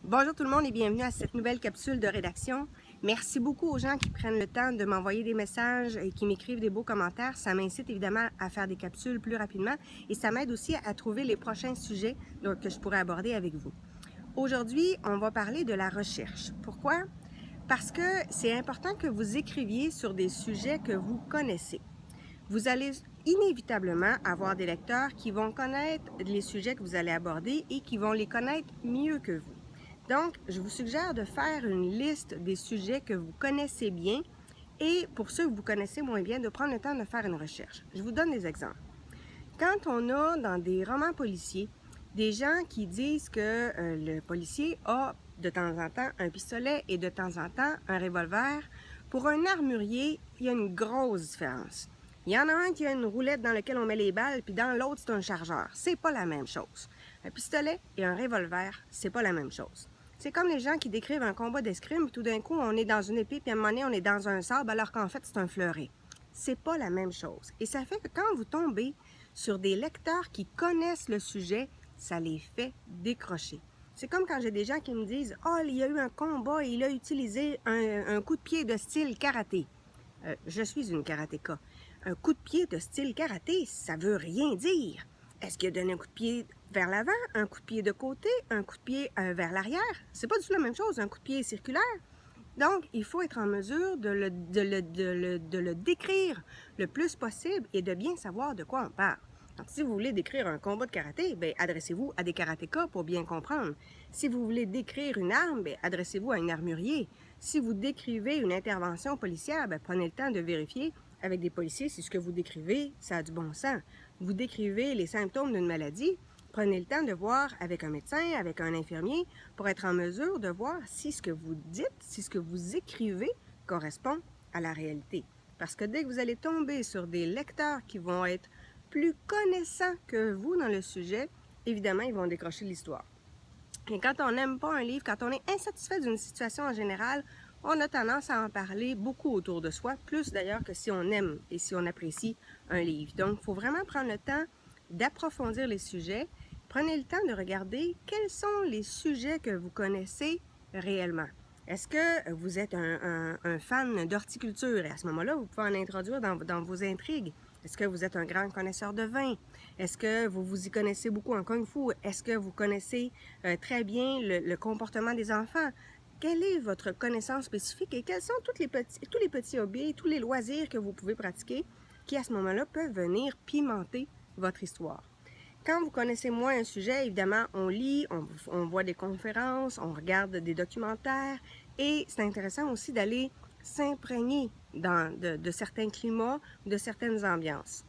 Bonjour tout le monde et bienvenue à cette nouvelle capsule de rédaction. Merci beaucoup aux gens qui prennent le temps de m'envoyer des messages et qui m'écrivent des beaux commentaires. Ça m'incite évidemment à faire des capsules plus rapidement et ça m'aide aussi à trouver les prochains sujets que je pourrais aborder avec vous. Aujourd'hui, on va parler de la recherche. Pourquoi? Parce que c'est important que vous écriviez sur des sujets que vous connaissez. Vous allez inévitablement avoir des lecteurs qui vont connaître les sujets que vous allez aborder et qui vont les connaître mieux que vous. Donc, je vous suggère de faire une liste des sujets que vous connaissez bien et pour ceux que vous connaissez moins bien, de prendre le temps de faire une recherche. Je vous donne des exemples. Quand on a dans des romans policiers des gens qui disent que le policier a de temps en temps un pistolet et de temps en temps un revolver, pour un armurier, il y a une grosse différence. Il y en a un qui a une roulette dans laquelle on met les balles, puis dans l'autre, c'est un chargeur. C'est pas la même chose. Un pistolet et un revolver, c'est pas la même chose. C'est comme les gens qui décrivent un combat d'escrime, puis tout d'un coup, on est dans une épée, puis à un moment donné, on est dans un sabre, alors qu'en fait, c'est un fleuret. C'est pas la même chose. Et ça fait que quand vous tombez sur des lecteurs qui connaissent le sujet, ça les fait décrocher. C'est comme quand j'ai des gens qui me disent « Ah, il y a eu un combat et il a utilisé un coup de pied de style karaté. » Je suis une karatéka. Un coup de pied de style karaté, ça veut rien dire. Est-ce qu'il a donné un coup de pied vers l'avant, un coup de pied de côté, un coup de pied vers l'arrière? C'est pas du tout la même chose, un coup de pied circulaire. Donc, il faut être en mesure de le décrire le plus possible et de bien savoir de quoi on parle. Donc, si vous voulez décrire un combat de karaté, bien, adressez-vous à des karatékas pour bien comprendre. Si vous voulez décrire une arme, bien, adressez-vous à un armurier. Si vous décrivez une intervention policière, bien, prenez le temps de vérifier avec des policiers si ce que vous décrivez, ça a du bon sens. Vous décrivez les symptômes d'une maladie, prenez le temps de voir avec un médecin, avec un infirmier, pour être en mesure de voir si ce que vous dites, si ce que vous écrivez correspond à la réalité. Parce que dès que vous allez tomber sur des lecteurs qui vont être plus connaissants que vous dans le sujet, évidemment, ils vont décrocher l'histoire. Et quand on n'aime pas un livre, quand on est insatisfait d'une situation en général, on a tendance à en parler beaucoup autour de soi, plus d'ailleurs que si on aime et si on apprécie un livre. Donc, il faut vraiment prendre le temps d'approfondir les sujets. Prenez le temps de regarder quels sont les sujets que vous connaissez réellement. Est-ce que vous êtes un fan d'horticulture? Et à ce moment-là, vous pouvez en introduire dans vos intrigues. Est-ce que vous êtes un grand connaisseur de vin? Est-ce que vous vous y connaissez beaucoup en Kung Fu? Est-ce que vous connaissez très bien le comportement des enfants? Quelle est votre connaissance spécifique et quels sont tous les petits hobbies, tous les loisirs que vous pouvez pratiquer qui, à ce moment-là, peuvent venir pimenter votre histoire? Quand vous connaissez moins un sujet, évidemment, on lit, on voit des conférences, on regarde des documentaires et c'est intéressant aussi d'aller s'imprégner de certains climats, de certaines ambiances.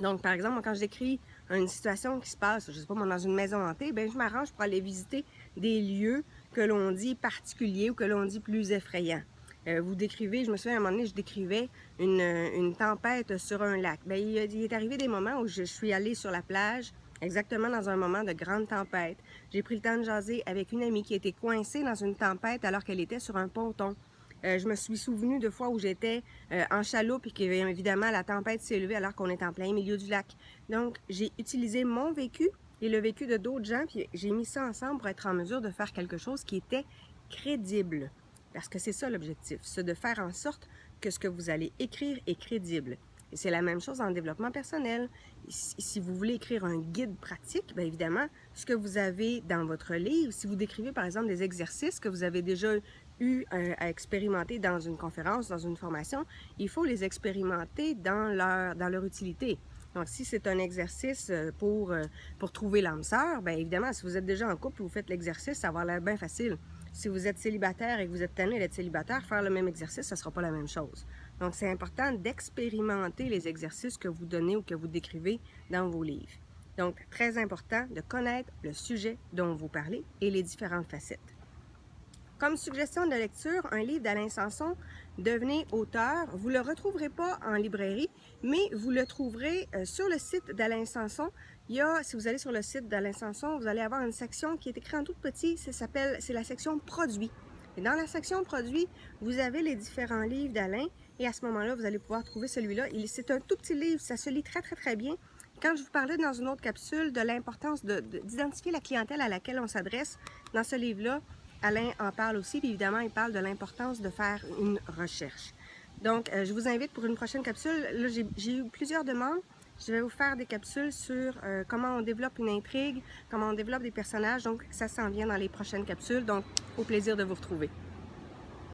Donc, par exemple, quand j'écris une situation qui se passe, je sais pas, moi, dans une maison hantée, bien, je m'arrange pour aller visiter des lieux que l'on dit particuliers ou que l'on dit plus effrayants. Vous décrivez, je me souviens à un moment donné, je décrivais une tempête sur un lac. Bien, il est arrivé des moments où je suis allée sur la plage, exactement dans un moment de grande tempête. J'ai pris le temps de jaser avec une amie qui était coincée dans une tempête alors qu'elle était sur un ponton. Je me suis souvenue de fois où j'étais en chaloupe et que, évidemment, la tempête s'est élevée alors qu'on est en plein milieu du lac. Donc, j'ai utilisé mon vécu et le vécu de d'autres gens, puis j'ai mis ça ensemble pour être en mesure de faire quelque chose qui était crédible. Parce que c'est ça l'objectif, c'est de faire en sorte que ce que vous allez écrire est crédible. Et c'est la même chose en développement personnel. Si vous voulez écrire un guide pratique, bien évidemment, ce que vous avez dans votre livre, si vous décrivez par exemple des exercices que vous avez déjà eu à expérimenter dans une conférence, dans une formation, il faut les expérimenter dans leur utilité. Donc, si c'est un exercice pour trouver l'âme sœur, bien évidemment, si vous êtes déjà en couple et vous faites l'exercice, ça va avoir l'air bien facile. Si vous êtes célibataire et que vous êtes tanné d'être célibataire, faire le même exercice, ça ne sera pas la même chose. Donc, c'est important d'expérimenter les exercices que vous donnez ou que vous décrivez dans vos livres. Donc, très important de connaître le sujet dont vous parlez et les différentes facettes. Comme suggestion de lecture, un livre d'Alain Sanson, Devenez auteur. Vous ne le retrouverez pas en librairie, mais vous le trouverez sur le site d'Alain Sanson. Si vous allez sur le site d'Alain Sanson, vous allez avoir une section qui est écrite en tout petit, c'est la section produits. Et dans la section produits, vous avez les différents livres d'Alain et à ce moment-là, vous allez pouvoir trouver celui-là. C'est un tout petit livre, ça se lit très très très bien Quand je vous parlais dans une autre capsule de l'importance d'identifier la clientèle à laquelle on s'adresse, dans ce livre-là, Alain en parle aussi, puis évidemment, il parle de l'importance de faire une recherche. Donc, je vous invite pour une prochaine capsule. Là, j'ai eu plusieurs demandes. Je vais vous faire des capsules sur comment on développe une intrigue, comment on développe des personnages. Donc, ça s'en vient dans les prochaines capsules. Donc, au plaisir de vous retrouver.